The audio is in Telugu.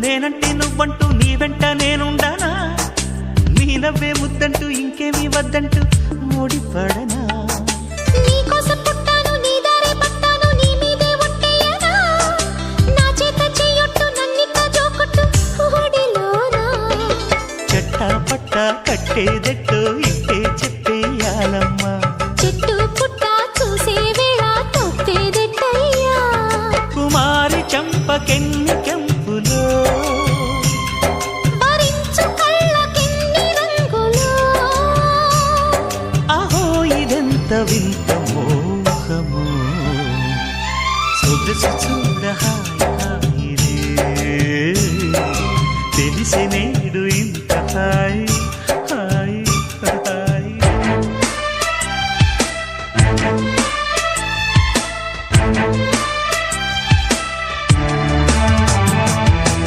నేనంటే నువ్వంటూ నీ వెంట నేనుండానా నీ నవ్వే ముద్దంటూ ఇంకేమీ వద్దంటూ ముడిపడనా నీకోసం పుట్టాను నీ దారే పట్టాను నీ మీదే ఒట్టేయనా నా చేత చెయ్యొట్టు నన్నిక జోకొట్టు ఓడిలోనా చట్టా పట్టా కట్టేదెట్టో ఇట్టే చెప్పేయాలమ్మా చెట్టు పుట్ట చూసే వేళ తప్పేదెట్టయ్యా కుమారి చంపకెన్ని కెంపులో భరించు కళ్ళకెన్ని రంగులో అహో ఇదెంత వింత మోహము సొగసు చూడ హాయి హాయిరే తెలిసినే